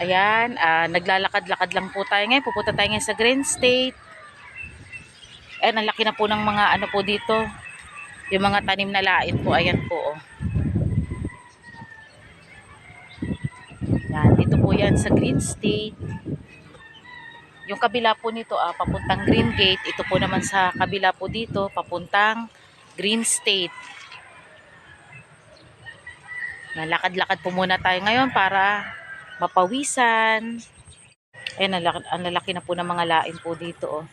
Ayan, naglalakad-lakad lang po tayo ngayon. Pupunta tayo ngayon sa Green State. Ayan, ang laki na po ng mga ano po dito. Yung mga tanim na lain po. Ayan po. Oh. Yan, dito po yan sa Green State. Yung kabila po nito, papuntang Green Gate. Ito po naman sa kabila po dito, papuntang Green State. Nalakad-lakad po muna tayo ngayon para mapawisan. Ayan, ang lalaki na po ng mga lain po dito. Oh.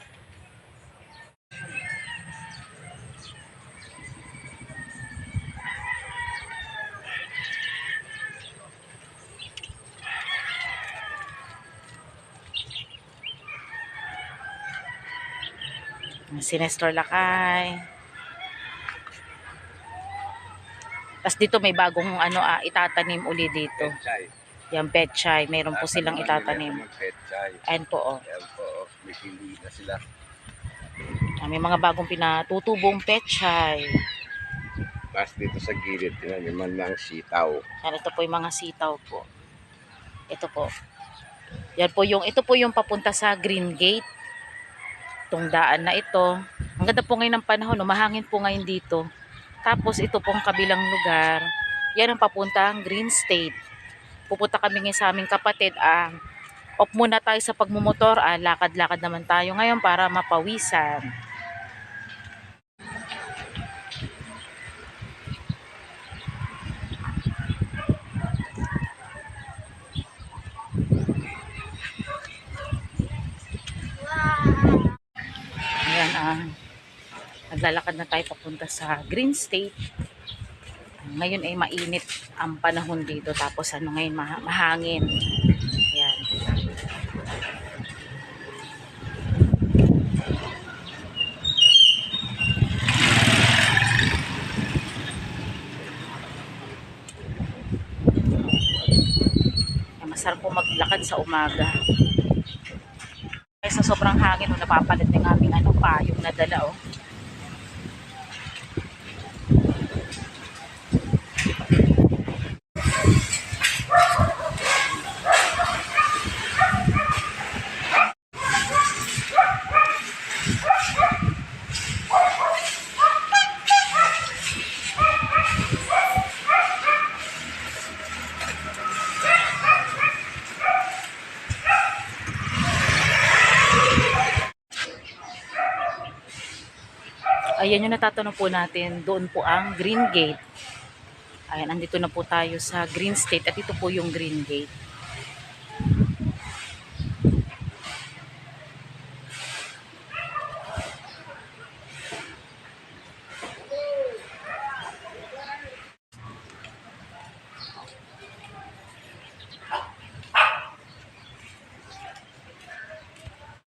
Si Nestor Lakay. Tapos dito may bagong ano itatanim uli dito. Yung petchay, meron po silang itatanim. Ayan po oh. Ayan po oh, may pili na sila. May mga bagong pinatutubong petchay. Tapos dito sa gilid, tinaman ng sitaw. Yan, ito po yung mga sitaw po. Ito po. Yan po yung, ito po yung papunta sa Green Gate. Itong daan na ito. Ang ganda po ngayon ng panahon, mahangin po ngayon dito. Tapos ito pong kabilang lugar, yan ang papuntang Green State. Pupunta kami ngayon sa aming kapatid. Off muna tayo sa pagmumotor. Lakad-lakad naman tayo ngayon para mapawisan. Ayan, naglalakad na tayo papunta sa Green State. Ngayon ay mainit ang panahon dito. Tapos ano ngayon, mahangin. Ayan. Masarap po maglakad sa umaga. Kaya sa sobrang hangin, napapalit ng aming payong na dala. Oh. Ayan yung natatanong po natin, doon po ang Green Gate. Ayan, andito na po tayo sa Green State at ito po yung Green Gate.